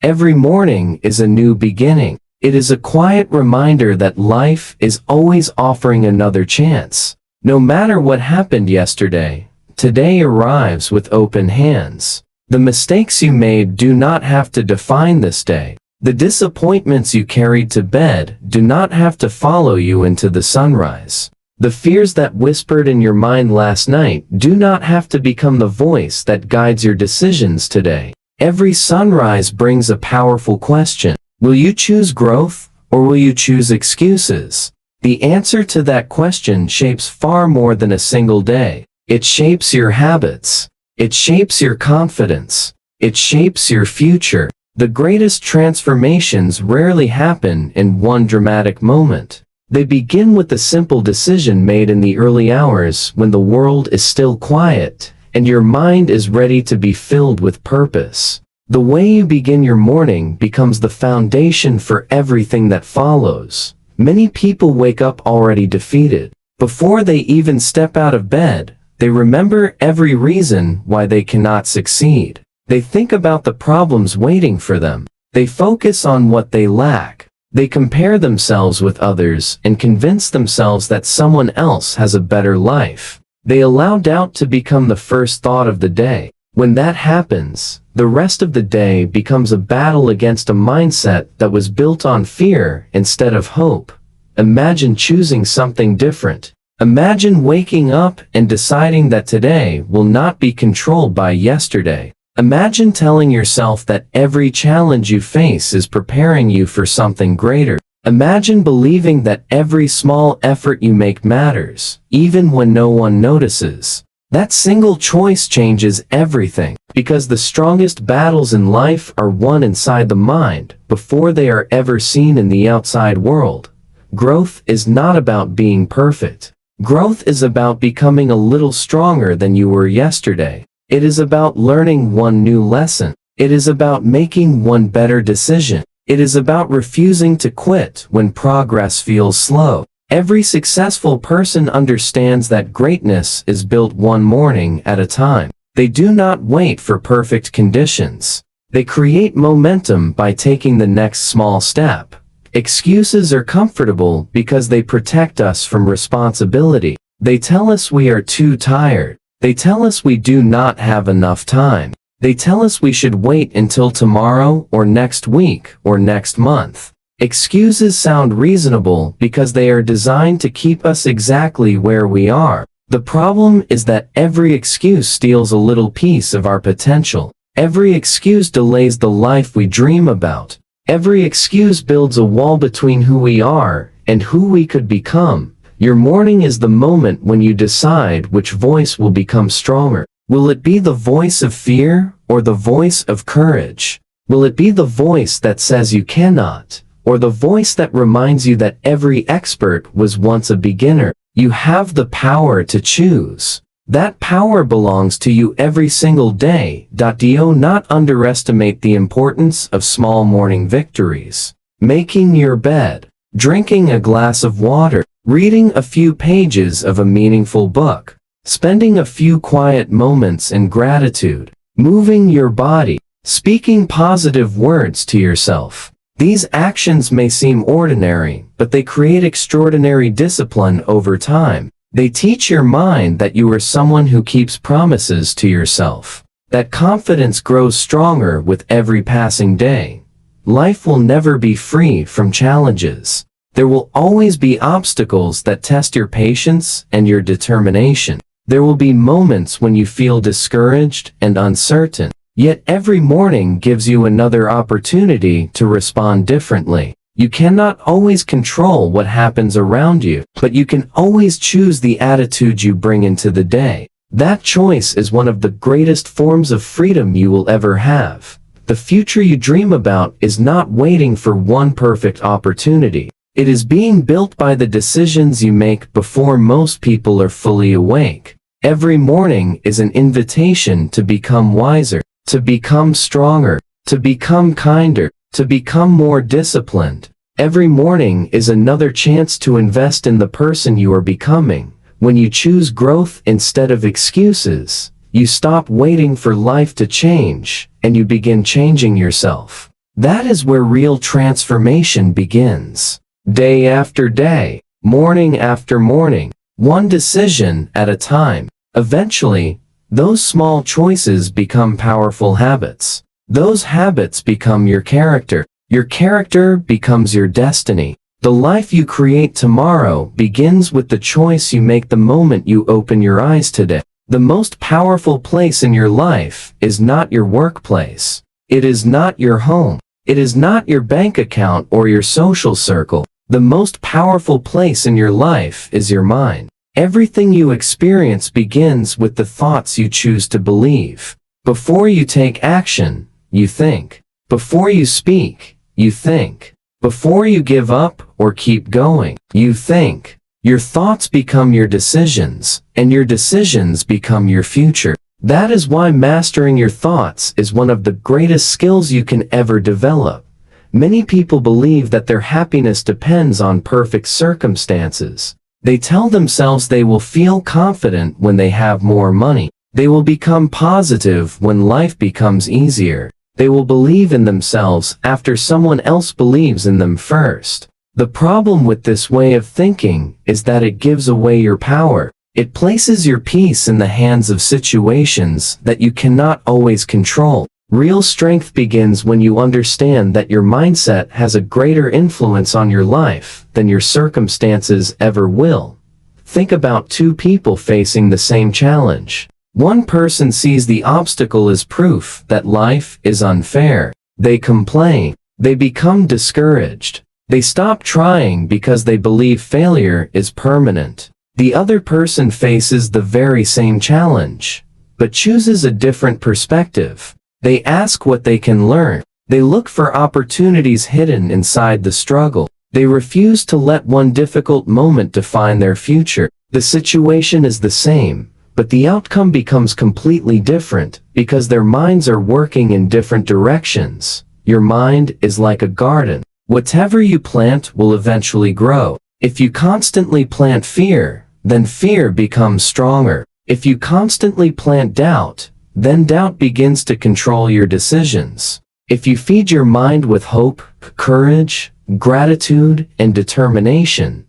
Every morning is a new beginning. It is a quiet reminder that life is always offering another chance. No matter what happened yesterday, today arrives with open hands. The mistakes you made do not have to define this day. The disappointments you carried to bed do not have to follow you into the sunrise. The fears that whispered in your mind last night do not have to become the voice that guides your decisions today. Every sunrise brings a powerful question. Will you choose growth, or will you choose excuses? The answer to that question shapes far more than a single day. It shapes your habits. It shapes your confidence. It shapes your future. The greatest transformations rarely happen in one dramatic moment. They begin with a simple decision made in the early hours when the world is still quiet and your mind is ready to be filled with purpose. The way you begin your morning becomes the foundation for everything that follows. Many people wake up already defeated. Before they even step out of bed, they remember every reason why they cannot succeed. They think about the problems waiting for them. They focus on what they lack. They compare themselves with others and convince themselves that someone else has a better life. They allow doubt to become the first thought of the day. When that happens, the rest of the day becomes a battle against a mindset that was built on fear instead of hope. Imagine choosing something different. Imagine waking up and deciding that today will not be controlled by yesterday. Imagine telling yourself that every challenge you face is preparing you for something greater. Imagine believing that every small effort you make matters, even when no one notices. That single choice changes everything, because the strongest battles in life are won inside the mind before they are ever seen in the outside world. Growth is not about being perfect. Growth is about becoming a little stronger than you were yesterday. It is about learning one new lesson. It is about making one better decision. It is about refusing to quit when progress feels slow. Every successful person understands that greatness is built one morning at a time. They do not wait for perfect conditions. They create momentum by taking the next small step. Excuses are comfortable because they protect us from responsibility. They tell us we are too tired. They tell us we do not have enough time. They tell us we should wait until tomorrow or next week or next month. Excuses sound reasonable because they are designed to keep us exactly where we are. The problem is that every excuse steals a little piece of our potential. Every excuse delays the life we dream about. Every excuse builds a wall between who we are and who we could become. Your morning is the moment when you decide which voice will become stronger. Will it be the voice of fear or the voice of courage? Will it be the voice that says you cannot, or the voice that reminds you that every expert was once a beginner? You have the power to choose. That power belongs to you every single day. Do not underestimate the importance of small morning victories. Making your bed, drinking a glass of water, reading a few pages of a meaningful book, spending a few quiet moments in gratitude, moving your body, speaking positive words to yourself. These actions may seem ordinary, but they create extraordinary discipline over time. They teach your mind that you are someone who keeps promises to yourself. That confidence grows stronger with every passing day. Life will never be free from challenges. There will always be obstacles that test your patience and your determination. There will be moments when you feel discouraged and uncertain. Yet every morning gives you another opportunity to respond differently. You cannot always control what happens around you, but you can always choose the attitude you bring into the day. That choice is one of the greatest forms of freedom you will ever have. The future you dream about is not waiting for one perfect opportunity. It is being built by the decisions you make before most people are fully awake. Every morning is an invitation to become wiser, to become stronger, to become kinder, to become more disciplined. Every morning is another chance to invest in the person you are becoming. When you choose growth instead of excuses, you stop waiting for life to change, and you begin changing yourself. That is where real transformation begins. Day after day, morning after morning, one decision at a time. Eventually, those small choices become powerful habits. Those habits become your character. Your character becomes your destiny. The life you create tomorrow begins with the choice you make the moment you open your eyes today. The most powerful place in your life is not your workplace. It is not your home. It is not your bank account or your social circle. The most powerful place in your life is your mind. Everything you experience begins with the thoughts you choose to believe. Before you take action, you think. Before you speak, you think. Before you give up or keep going, you think. Your thoughts become your decisions, and your decisions become your future. That is why mastering your thoughts is one of the greatest skills you can ever develop. Many people believe that their happiness depends on perfect circumstances. They tell themselves they will feel confident when they have more money. They will become positive when life becomes easier. They will believe in themselves after someone else believes in them first. The problem with this way of thinking is that it gives away your power. It places your peace in the hands of situations that you cannot always control. Real strength begins when you understand that your mindset has a greater influence on your life than your circumstances ever will. Think about two people facing the same challenge. One person sees the obstacle as proof that life is unfair. They complain. They become discouraged. They stop trying because they believe failure is permanent. The other person faces the very same challenge, but chooses a different perspective. They ask what they can learn. They look for opportunities hidden inside the struggle. They refuse to let one difficult moment define their future. The situation is the same, but the outcome becomes completely different because their minds are working in different directions. Your mind is like a garden. Whatever you plant will eventually grow. If you constantly plant fear, then fear becomes stronger. If you constantly plant doubt, then doubt begins to control your decisions. If you feed your mind with hope, courage, gratitude, and determination,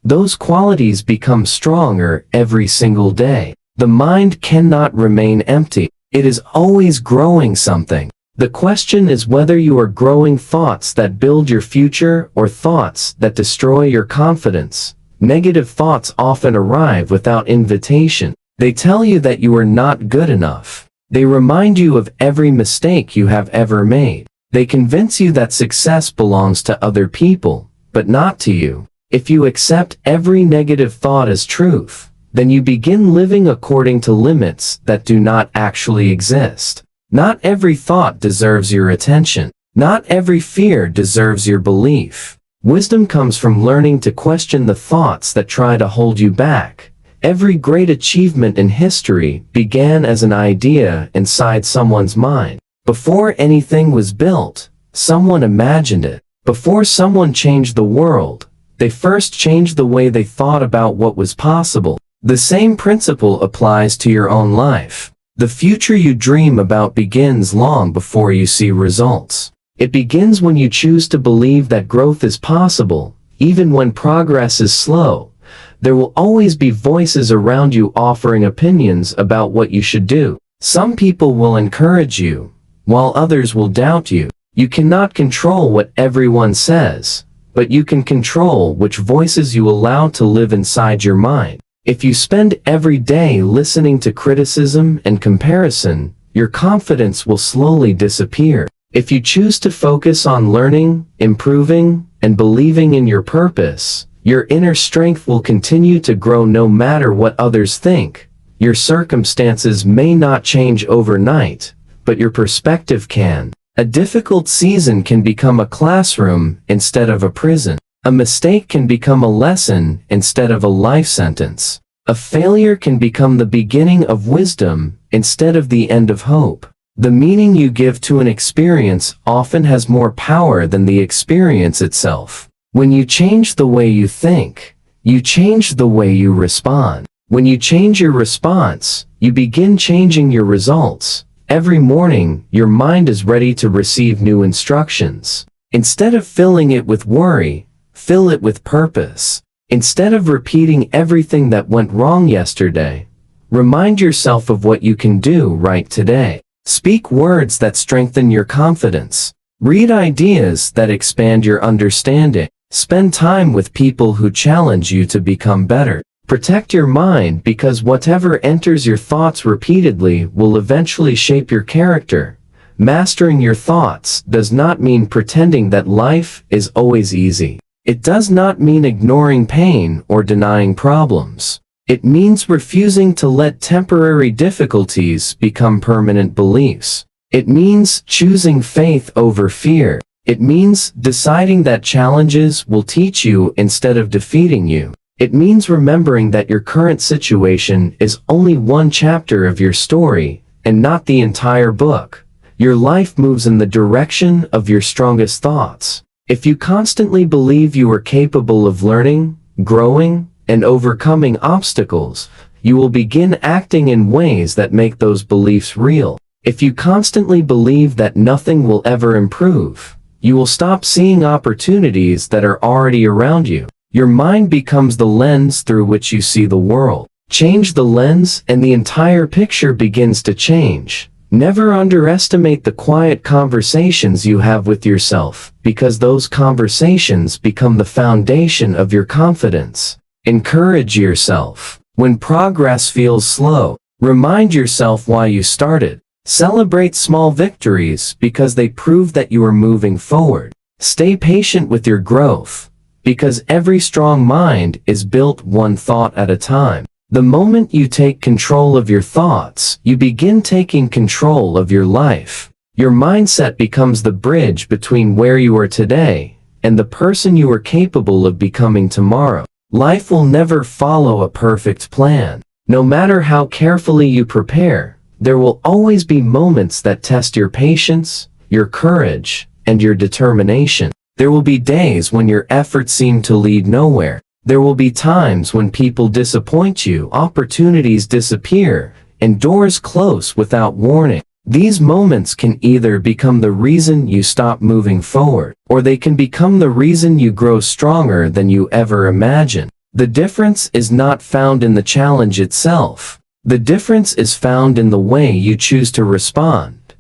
those qualities become stronger every single day. The mind cannot remain empty. It is always growing something. The question is whether you are growing thoughts that build your future or thoughts that destroy your confidence. Negative thoughts often arrive without invitation. They tell you that you are not good enough. They remind you of every mistake you have ever made. They convince you that success belongs to other people, but not to you. If you accept every negative thought as truth, then you begin living according to limits that do not actually exist. Not every thought deserves your attention. Not every fear deserves your belief. Wisdom comes from learning to question the thoughts that try to hold you back. Every great achievement in history began as an idea inside someone's mind. Before anything was built, someone imagined it. Before someone changed the world, they first changed the way they thought about what was possible. The same principle applies to your own life. The future you dream about begins long before you see results. It begins when you choose to believe that growth is possible, even when progress is slow. There will always be voices around you offering opinions about what you should do. Some people will encourage you, while others will doubt you. You cannot control what everyone says, but you can control which voices you allow to live inside your mind. If you spend every day listening to criticism and comparison, your confidence will slowly disappear. If you choose to focus on learning, improving, and believing in your purpose, your inner strength will continue to grow no matter what others think. Your circumstances may not change overnight, but your perspective can. A difficult season can become a classroom instead of a prison. A mistake can become a lesson instead of a life sentence. A failure can become the beginning of wisdom instead of the end of hope. The meaning you give to an experience often has more power than the experience itself. When you change the way you think, you change the way you respond. When you change your response, you begin changing your results. Every morning, your mind is ready to receive new instructions. Instead of filling it with worry, fill it with purpose. Instead of repeating everything that went wrong yesterday, remind yourself of what you can do right today. Speak words that strengthen your confidence. Read ideas that expand your understanding. Spend time with people who challenge you to become better. Protect your mind, because whatever enters your thoughts repeatedly will eventually shape your character. Mastering your thoughts does not mean pretending that life is always easy. It does not mean ignoring pain or denying problems. It means refusing to let temporary difficulties become permanent beliefs. It means choosing faith over fear. It means deciding that challenges will teach you instead of defeating you. It means remembering that your current situation is only one chapter of your story and not the entire book. Your life moves in the direction of your strongest thoughts. If you constantly believe you are capable of learning, growing, and overcoming obstacles, you will begin acting in ways that make those beliefs real. If you constantly believe that nothing will ever improve, you will stop seeing opportunities that are already around you. Your mind becomes the lens through which you see the world. Change the lens and the entire picture begins to change. Never underestimate the quiet conversations you have with yourself, because those conversations become the foundation of your confidence. Encourage yourself. When progress feels slow, remind yourself why you started. Celebrate small victories because they prove that you are moving forward. Stay patient with your growth, because every strong mind is built one thought at a time. The moment you take control of your thoughts, you begin taking control of your life. Your mindset becomes the bridge between where you are today and the person you are capable of becoming tomorrow. Life will never follow a perfect plan. No matter how carefully you prepare, there will always be moments that test your patience, your courage, and your determination. There will be days when your efforts seem to lead nowhere. There will be times when people disappoint you, opportunities disappear, and doors close without warning. These moments can either become the reason you stop moving forward, or they can become the reason you grow stronger than you ever imagined. The difference is not found in the challenge itself. The difference is found in the way you choose to respond.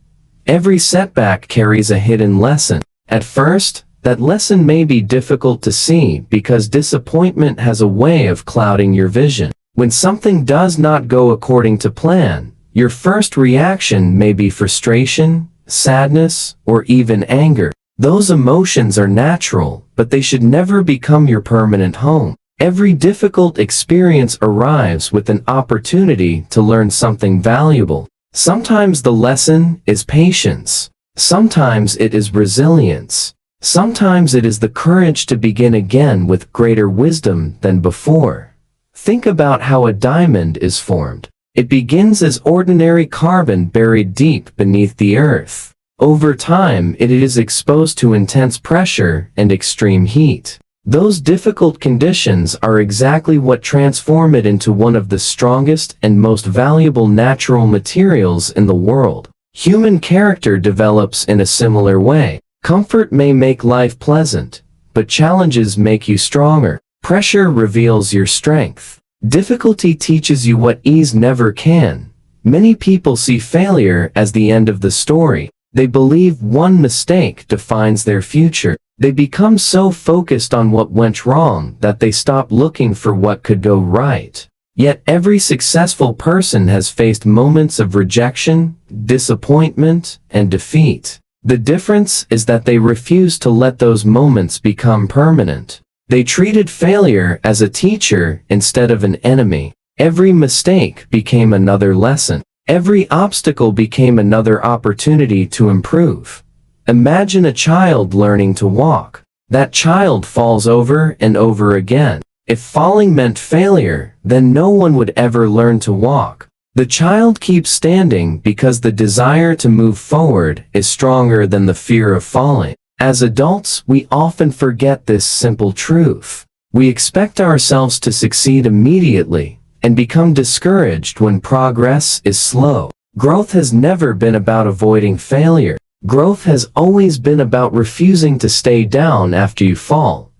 Every setback carries a hidden lesson. At first, that lesson may be difficult to see because disappointment has a way of clouding your vision. When something does not go according to plan, your first reaction may be frustration, sadness, or even anger. Those emotions are natural, but they should never become your permanent home. Every difficult experience arrives with an opportunity to learn something valuable. Sometimes the lesson is patience. Sometimes it is resilience. Sometimes it is the courage to begin again with greater wisdom than before. Think about how a diamond is formed. It begins as ordinary carbon buried deep beneath the earth. Over time, it is exposed to intense pressure and extreme heat. Those difficult conditions are exactly what transform it into one of the strongest and most valuable natural materials in the world. Human character develops in a similar way. Comfort may make life pleasant, but challenges make you stronger. Pressure reveals your strength. Difficulty teaches you what ease never can. Many people see failure as the end of the story. They believe one mistake defines their future. They become so focused on what went wrong that they stop looking for what could go right. Yet every successful person has faced moments of rejection, disappointment, and defeat. The difference is that they refuse to let those moments become permanent. They treated failure as a teacher instead of an enemy. Every mistake became another lesson. Every obstacle became another opportunity to improve. Imagine a child learning to walk. That child falls over and over again. If falling meant failure, then no one would ever learn to walk. The child keeps standing because the desire to move forward is stronger than the fear of falling. As adults, we often forget this simple truth. We expect ourselves to succeed immediately and become discouraged when progress is slow. Growth has never been about avoiding failure. Growth has always been about refusing to stay down after you fall.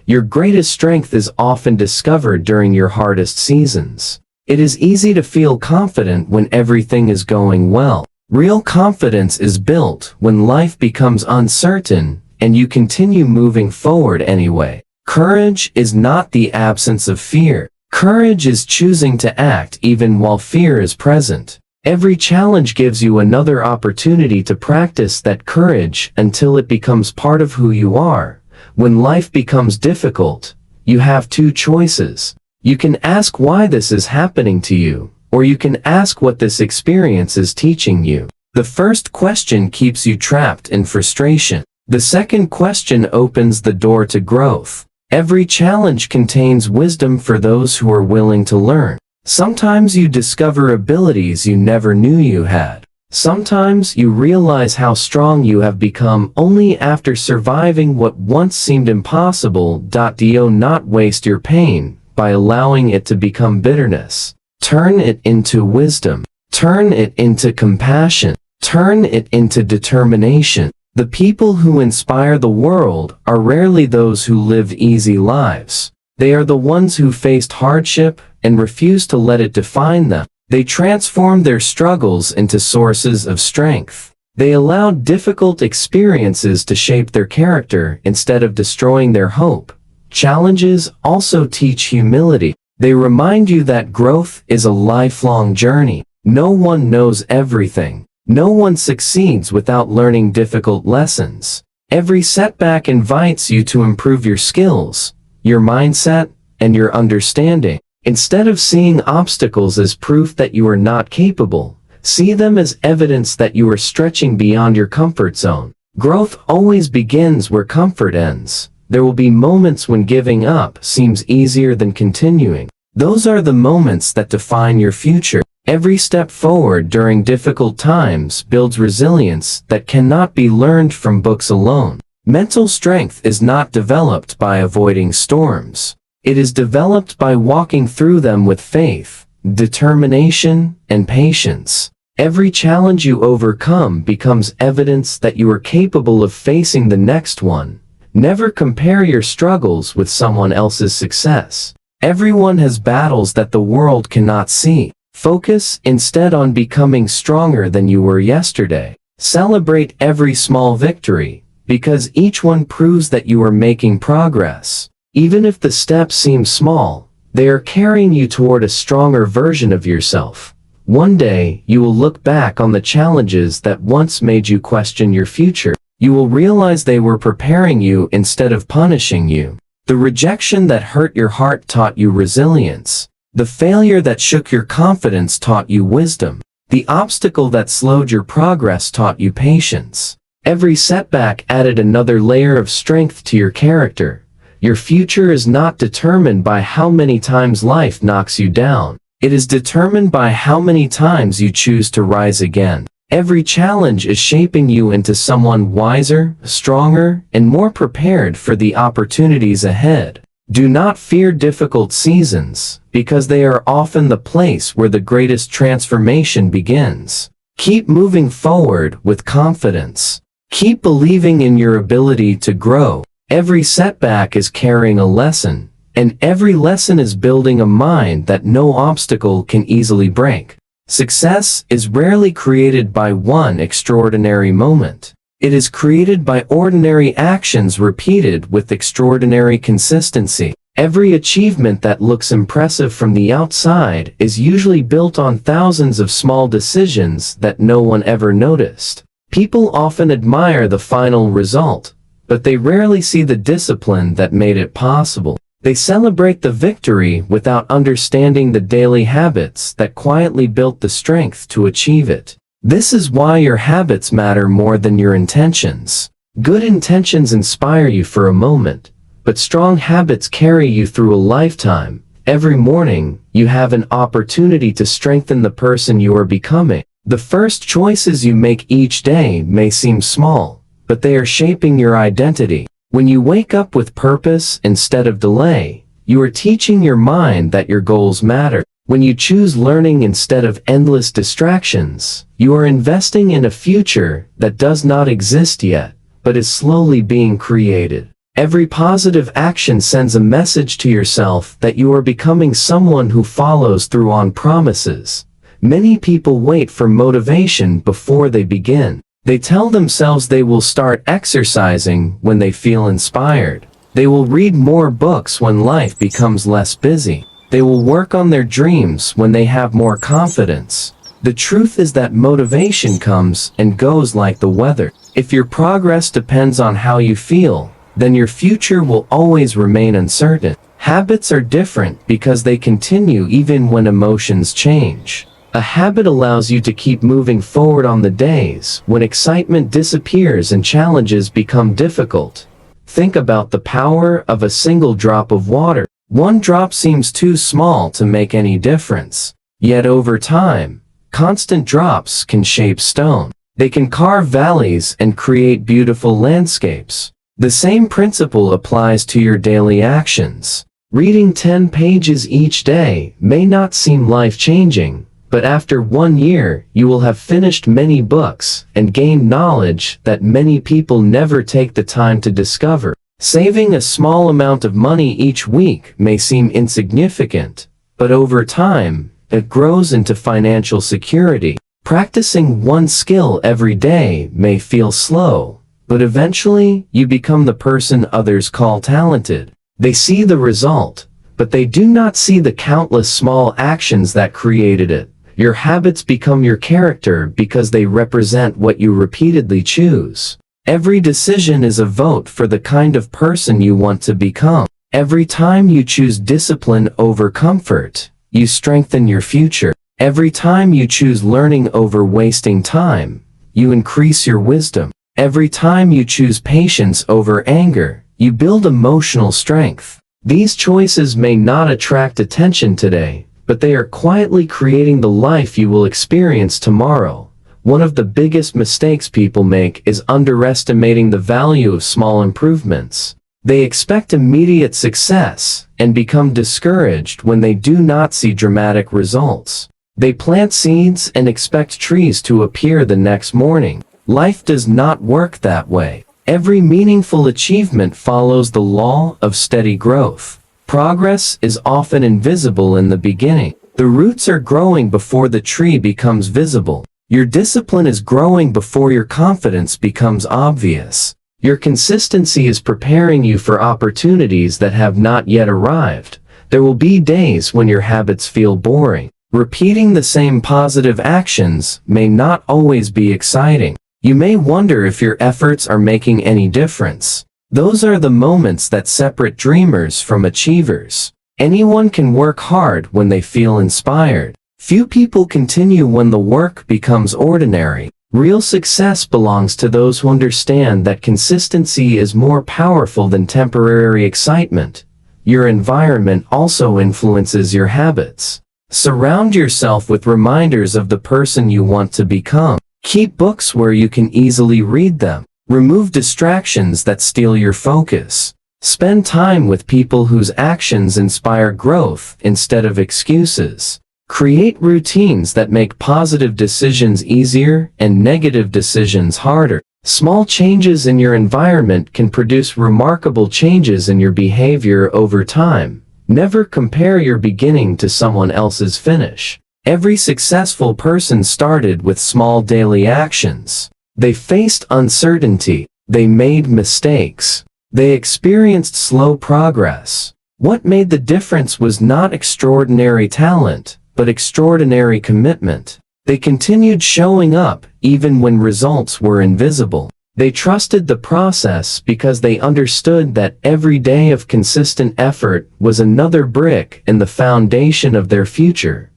Your greatest strength is often discovered during your hardest seasons. It is easy to feel confident when everything is going well. Real confidence is built when life becomes uncertain and you continue moving forward anyway. Courage is not the absence of fear. Courage is choosing to act even while fear is present. Every challenge gives you another opportunity to practice that courage until it becomes part of who you are. When life becomes difficult, you have two choices. You can ask why this is happening to you, or you can ask what this experience is teaching you. The first question keeps you trapped in frustration. The second question opens the door to growth. Every challenge contains wisdom for those who are willing to learn. Sometimes you discover abilities you never knew you had. Sometimes you realize how strong you have become only after surviving what once seemed impossible. Do not waste your pain by allowing it to become bitterness. Turn it into wisdom. Turn it into compassion. Turn it into determination. The people who inspire the world are rarely those who live easy lives. They are the ones who faced hardship and refused to let it define them. They transformed their struggles into sources of strength. They allowed difficult experiences to shape their character instead of destroying their hope. Challenges also teach humility. They remind you that growth is a lifelong journey. No one knows everything. No one succeeds without learning difficult lessons. Every setback invites you to improve your skills, your mindset, and your understanding. Instead of seeing obstacles as proof that you are not capable, see them as evidence that you are stretching beyond your comfort zone. Growth always begins where comfort ends. There will be moments when giving up seems easier than continuing. Those are the moments that define your future. Every step forward during difficult times builds resilience that cannot be learned from books alone. Mental strength is not developed by avoiding storms. It is developed by walking through them with faith, determination, and patience. Every challenge you overcome becomes evidence that you are capable of facing the next one. Never compare your struggles with someone else's success. Everyone has battles that the world cannot see. Focus instead on becoming stronger than you were yesterday. Celebrate every small victory, because each one proves that you are making progress. Even if the steps seem small, they are carrying you toward a stronger version of yourself. One day, you will look back on the challenges that once made you question your future. You will realize they were preparing you instead of punishing you. The rejection that hurt your heart taught you resilience. The failure that shook your confidence taught you wisdom. The obstacle that slowed your progress taught you patience. Every setback added another layer of strength to your character. Your future is not determined by how many times life knocks you down. It is determined by how many times you choose to rise again. Every challenge is shaping you into someone wiser, stronger, and more prepared for the opportunities ahead. Do not fear difficult seasons, because they are often the place where the greatest transformation begins. Keep moving forward with confidence. Keep believing in your ability to grow. Every setback is carrying a lesson, and every lesson is building a mind that no obstacle can easily break. Success is rarely created by one extraordinary moment. It is created by ordinary actions repeated with extraordinary consistency. Every achievement that looks impressive from the outside is usually built on thousands of small decisions that no one ever noticed. People often admire the final result, but they rarely see the discipline that made it possible. They celebrate the victory without understanding the daily habits that quietly built the strength to achieve it. This is why your habits matter more than your intentions. Good intentions inspire you for a moment, but strong habits carry you through a lifetime. Every morning, you have an opportunity to strengthen the person you are becoming. The first choices you make each day may seem small, but they are shaping your identity. When you wake up with purpose instead of delay, you are teaching your mind that your goals matter. When you choose learning instead of endless distractions, you are investing in a future that does not exist yet, but is slowly being created. Every positive action sends a message to yourself that you are becoming someone who follows through on promises. Many people wait for motivation before they begin. They tell themselves they will start exercising when they feel inspired. They will read more books when life becomes less busy. They will work on their dreams when they have more confidence. The truth is that motivation comes and goes like the weather. If your progress depends on how you feel, then your future will always remain uncertain. Habits are different because they continue even when emotions change. A habit allows you to keep moving forward on the days when excitement disappears and challenges become difficult. Think about the power of a single drop of water. One drop seems too small to make any difference. Yet over time, constant drops can shape stone. They can carve valleys and create beautiful landscapes. The same principle applies to your daily actions. Reading 10 pages each day may not seem life-changing, but after 1 year, you will have finished many books and gained knowledge that many people never take the time to discover. Saving a small amount of money each week may seem insignificant, but over time, it grows into financial security. Practicing one skill every day may feel slow, but eventually, you become the person others call talented. They see the result, but they do not see the countless small actions that created it. Your habits become your character because they represent what you repeatedly choose. Every decision is a vote for the kind of person you want to become. Every time you choose discipline over comfort, you strengthen your future. Every time you choose learning over wasting time, you increase your wisdom. Every time you choose patience over anger, you build emotional strength. These choices may not attract attention today, but they are quietly creating the life you will experience tomorrow. One of the biggest mistakes people make is underestimating the value of small improvements. They expect immediate success and become discouraged when they do not see dramatic results. They plant seeds and expect trees to appear the next morning. Life does not work that way. Every meaningful achievement follows the law of steady growth. Progress is often invisible in the beginning. The roots are growing before the tree becomes visible. Your discipline is growing before your confidence becomes obvious. Your consistency is preparing you for opportunities that have not yet arrived. There will be days when your habits feel boring. Repeating the same positive actions may not always be exciting. You may wonder if your efforts are making any difference. Those are the moments that separate dreamers from achievers. Anyone can work hard when they feel inspired. Few people continue when the work becomes ordinary. Real success belongs to those who understand that consistency is more powerful than temporary excitement. Your environment also influences your habits. Surround yourself with reminders of the person you want to become. Keep books where you can easily read them. Remove distractions that steal your focus. Spend time with people whose actions inspire growth instead of excuses. Create routines that make positive decisions easier and negative decisions harder. Small changes in your environment can produce remarkable changes in your behavior over time. Never compare your beginning to someone else's finish. Every successful person started with small daily actions. They faced uncertainty. They made mistakes. They experienced slow progress. What made the difference was not extraordinary talent, but extraordinary commitment. They continued showing up even when results were invisible. They trusted the process because they understood that every day of consistent effort was another brick in the foundation of their future.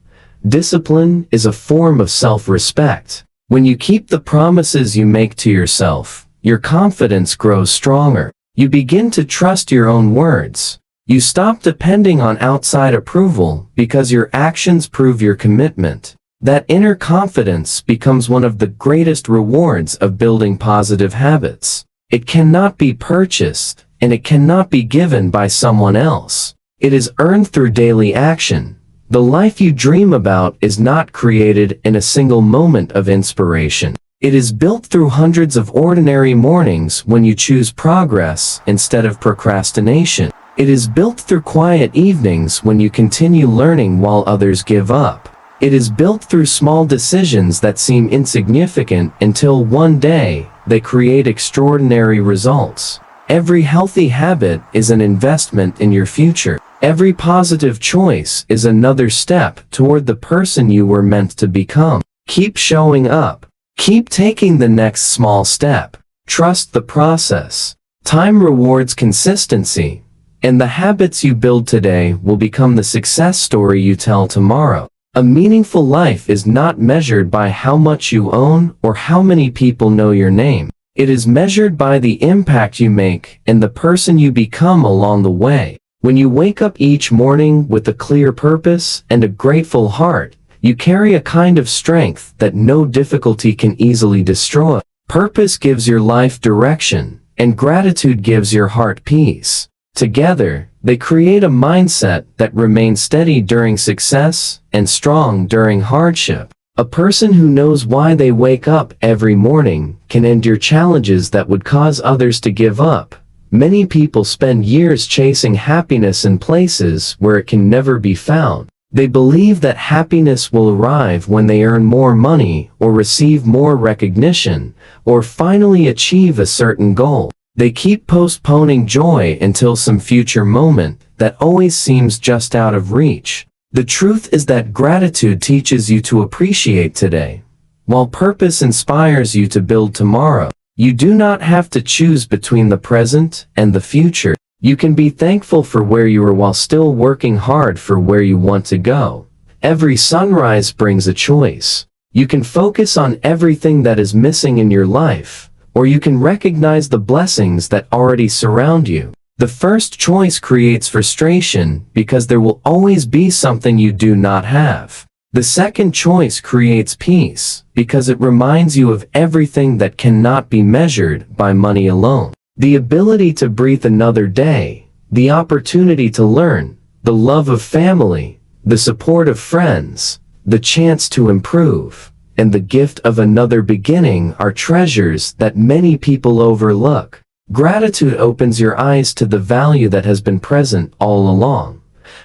Discipline is a form of self-respect. When you keep the promises you make to yourself, your confidence grows stronger. You begin to trust your own words. You stop depending on outside approval because your actions prove your commitment. That inner confidence becomes one of the greatest rewards of building positive habits. It cannot be purchased, and it cannot be given by someone else. It is earned through daily action, The life you dream about is not created in a single moment of inspiration. It is built through hundreds of ordinary mornings when you choose progress instead of procrastination. It is built through quiet evenings when you continue learning while others give up. It is built through small decisions that seem insignificant until one day they create extraordinary results. Every healthy habit is an investment in your future. Every positive choice is another step toward the person you were meant to become. Keep showing up. Keep taking the next small step. Trust the process. Time rewards consistency, and the habits you build today will become the success story you tell tomorrow. A meaningful life is not measured by how much you own or how many people know your name. It is measured by the impact you make and the person you become along the way. When you wake up each morning with a clear purpose and a grateful heart, you carry a kind of strength that no difficulty can easily destroy. Purpose gives your life direction, and gratitude gives your heart peace. Together, they create a mindset that remains steady during success and strong during hardship. A person who knows why they wake up every morning can endure challenges that would cause others to give up. Many people spend years chasing happiness in places where it can never be found. They believe that happiness will arrive when they earn more money or receive more recognition or finally achieve a certain goal. They keep postponing joy until some future moment that always seems just out of reach. The truth is that gratitude teaches you to appreciate today, while purpose inspires you to build tomorrow. You do not have to choose between the present and the future. You can be thankful for where you are while still working hard for where you want to go. Every sunrise brings a choice. You can focus on everything that is missing in your life, or you can recognize the blessings that already surround you. The first choice creates frustration because there will always be something you do not have. The second choice creates peace because it reminds you of everything that cannot be measured by money alone. The ability to breathe another day, the opportunity to learn, the love of family, the support of friends, the chance to improve, and the gift of another beginning are treasures that many people overlook. Gratitude opens your eyes to the value that has been present all along.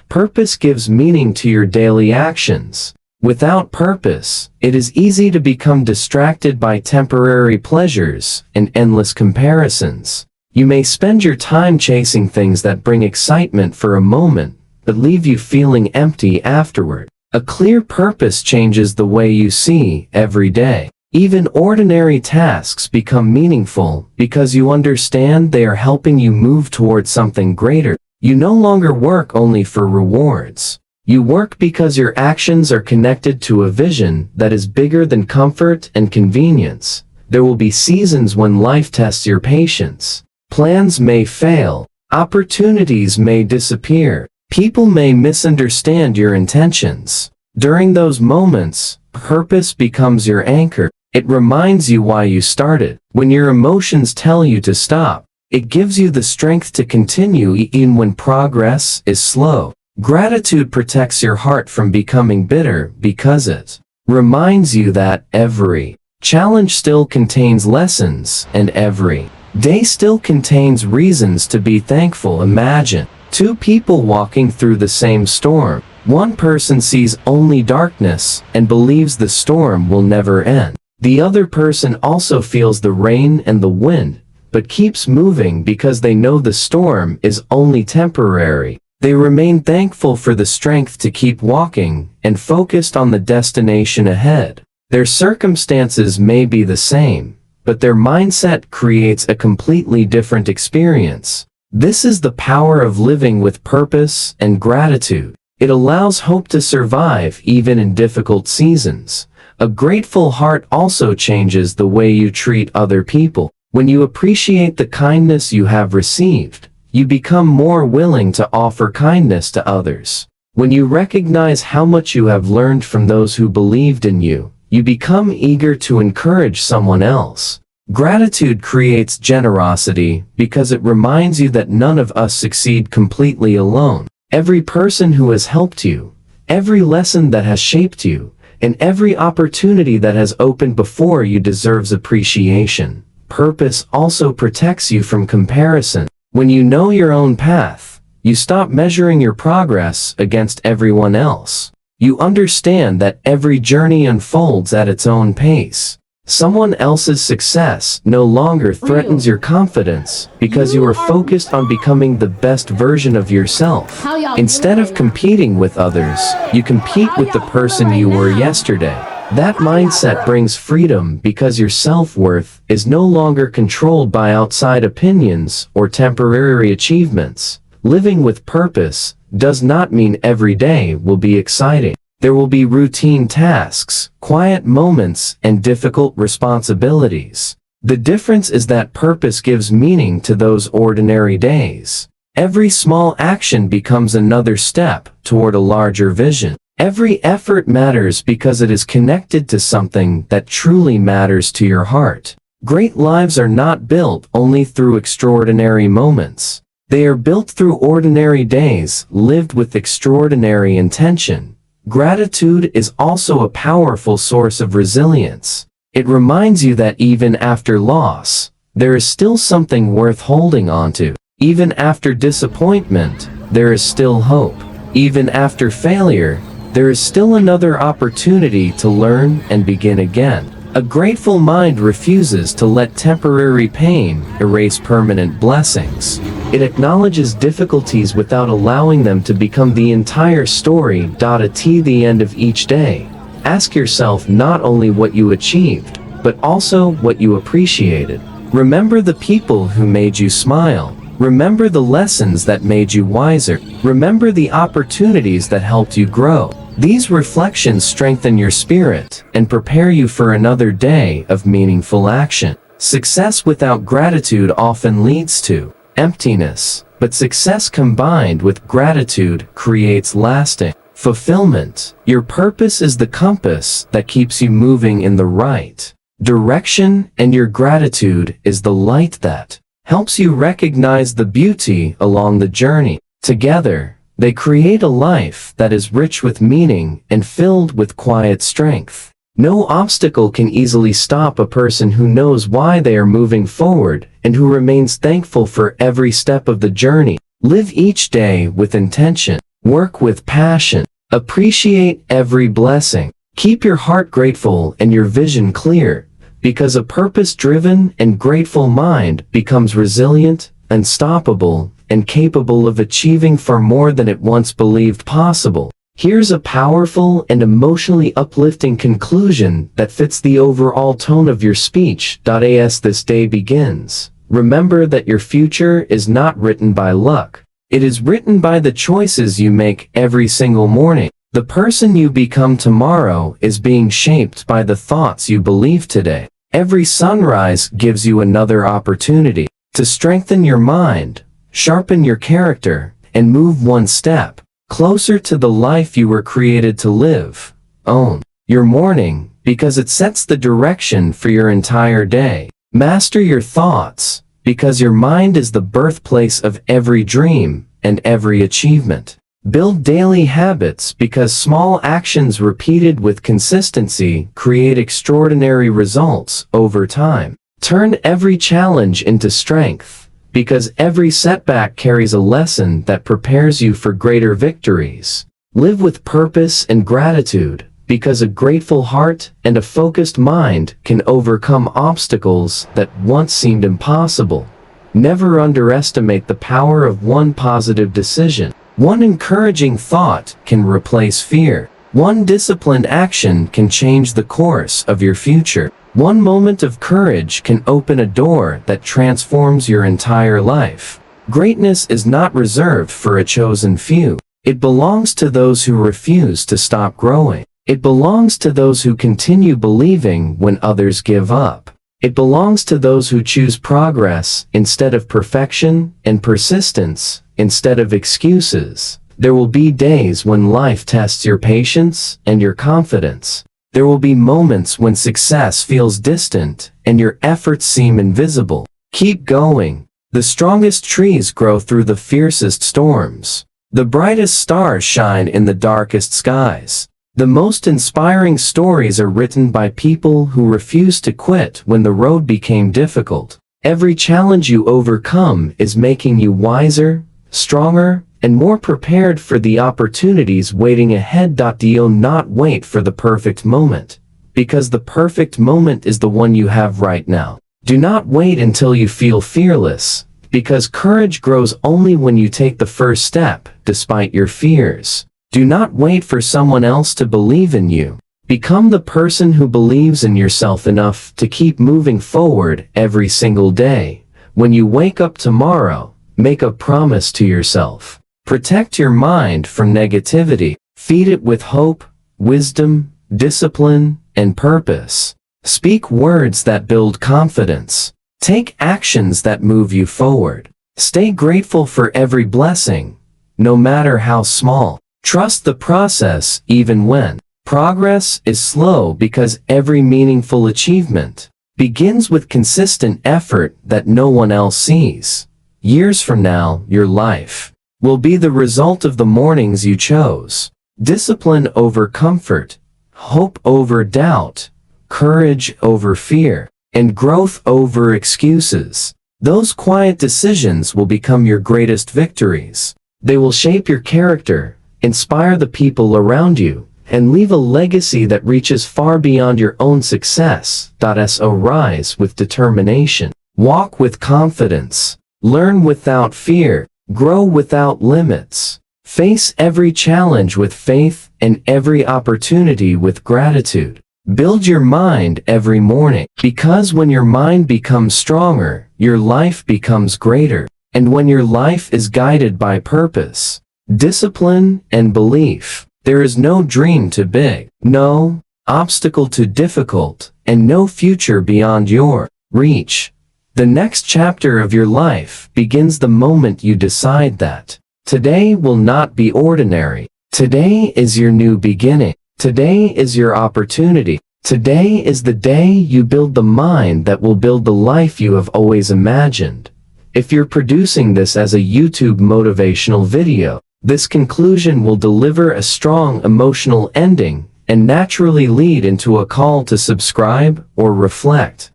Purpose gives meaning to your daily actions. Without purpose, it is easy to become distracted by temporary pleasures and endless comparisons. You may spend your time chasing things that bring excitement for a moment, but leave you feeling empty afterward. A clear purpose changes the way you see every day. Even ordinary tasks become meaningful because you understand they are helping you move toward something greater. You no longer work only for rewards. You work because your actions are connected to a vision that is bigger than comfort and convenience. There will be seasons when life tests your patience. Plans may fail. Opportunities may disappear. People may misunderstand your intentions. During those moments, purpose becomes your anchor. It reminds you why you started. When your emotions tell you to stop, it gives you the strength to continue even when progress is slow. Gratitude protects your heart from becoming bitter because it reminds you that every challenge still contains lessons and every day still contains reasons to be thankful. Imagine two people walking through the same storm. One person sees only darkness and believes the storm will never end. The other person also feels the rain and the wind, but keeps moving because they know the storm is only temporary. They remain thankful for the strength to keep walking and focused on the destination ahead. Their circumstances may be the same, but their mindset creates a completely different experience. This is the power of living with purpose and gratitude. It allows hope to survive even in difficult seasons. A grateful heart also changes the way you treat other people. When you appreciate the kindness you have received, you become more willing to offer kindness to others. When you recognize how much you have learned from those who believed in you, you become eager to encourage someone else. Gratitude creates generosity because it reminds you that none of us succeed completely alone. Every person who has helped you, Every lesson that has shaped you, and every opportunity that has opened before you deserves appreciation. Purpose also protects you from comparison. When you know your own path, you stop measuring your progress against everyone else. You understand that every journey unfolds at its own pace. Someone else's success no longer threatens your confidence because you are focused on becoming the best version of yourself. Instead of competing with others, you compete with the person you were yesterday. That mindset brings freedom because your self-worth is no longer controlled by outside opinions or temporary achievements. Living with purpose does not mean every day will be exciting. There will be routine tasks, quiet moments, and difficult responsibilities. The difference is that purpose gives meaning to those ordinary days. Every small action becomes another step toward a larger vision. Every effort matters because it is connected to something that truly matters to your heart. Great lives are not built only through extraordinary moments. They are built through ordinary days lived with extraordinary intention. Gratitude is also a powerful source of resilience. It reminds you that even after loss, there is still something worth holding on to. Even after disappointment, there is still hope. Even after failure, there is still another opportunity to learn and begin again. A grateful mind refuses to let temporary pain erase permanent blessings. It acknowledges difficulties without allowing them to become the entire story. At the end of each day, ask yourself not only what you achieved, but also what you appreciated. Remember the people who made you smile. Remember the lessons that made you wiser. Remember the opportunities that helped you grow. These reflections strengthen your spirit and prepare you for another day of meaningful action. Success without gratitude often leads to emptiness, but success combined with gratitude creates lasting fulfillment. Your purpose is the compass that keeps you moving in the right direction, and your gratitude is the light that helps you recognize the beauty along the journey. Together, they create a life that is rich with meaning and filled with quiet strength. No obstacle can easily stop a person who knows why they are moving forward and who remains thankful for every step of the journey. Live each day with intention. Work with passion. Appreciate every blessing. Keep your heart grateful and your vision clear, because a purpose-driven and grateful mind becomes resilient, unstoppable, and capable of achieving far more than it once believed possible. Here's a powerful and emotionally uplifting conclusion that fits the overall tone of your speech. As this day begins, remember that your future is not written by luck. It is written by the choices you make every single morning. The person you become tomorrow is being shaped by the thoughts you believe today. Every sunrise gives you another opportunity to strengthen your mind, sharpen your character, and move one step closer to the life you were created to live. Own your morning because it sets the direction for your entire day. Master your thoughts because your mind is the birthplace of every dream and every achievement. Build daily habits because small actions repeated with consistency create extraordinary results over time. Turn every challenge into strength, because every setback carries a lesson that prepares you for greater victories. Live with purpose and gratitude, because a grateful heart and a focused mind can overcome obstacles that once seemed impossible. Never underestimate the power of one positive decision. One encouraging thought can replace fear. One disciplined action can change the course of your future. One moment of courage can open a door that transforms your entire life. Greatness is not reserved for a chosen few. It belongs to those who refuse to stop growing. It belongs to those who continue believing when others give up. It belongs to those who choose progress instead of perfection and persistence instead of excuses. There will be days when life tests your patience and your confidence. There will be moments when success feels distant and your efforts seem invisible. Keep going. The strongest trees grow through the fiercest storms. The brightest stars shine in the darkest skies. The most inspiring stories are written by people who refused to quit when the road became difficult. Every challenge you overcome is making you wiser, stronger, and more prepared for the opportunities waiting ahead. Do not wait for the perfect moment, because the perfect moment is the one you have right now. Do not wait until you feel fearless, because courage grows only when you take the first step, despite your fears. Do not wait for someone else to believe in you. Become the person who believes in yourself enough to keep moving forward every single day. When you wake up tomorrow, make a promise to yourself. Protect your mind from negativity. Feed it with hope, wisdom, discipline, and purpose. Speak words that build confidence. Take actions that move you forward. Stay grateful for every blessing, no matter how small. Trust the process even when progress is slow, because every meaningful achievement begins with consistent effort that no one else sees. Years from now, your life will be the result of the mornings you chose. Discipline over comfort, hope over doubt, courage over fear, and growth over excuses. Those quiet decisions will become your greatest victories. They will shape your character, inspire the people around you, and leave a legacy that reaches far beyond your own success. So rise with determination. Walk with confidence. Learn without fear. Grow without limits. Face every challenge with faith and every opportunity with gratitude. Build your mind every morning, because when your mind becomes stronger, your life becomes greater. And when your life is guided by purpose, discipline, and belief, there is no dream too big, no obstacle too difficult, and no future beyond your reach. The next chapter of your life begins the moment you decide that today will not be ordinary. Today is your new beginning. Today is your opportunity. Today is the day you build the mind that will build the life you have always imagined. If you're producing this as a YouTube motivational video, this conclusion will deliver a strong emotional ending and naturally lead into a call to subscribe or reflect.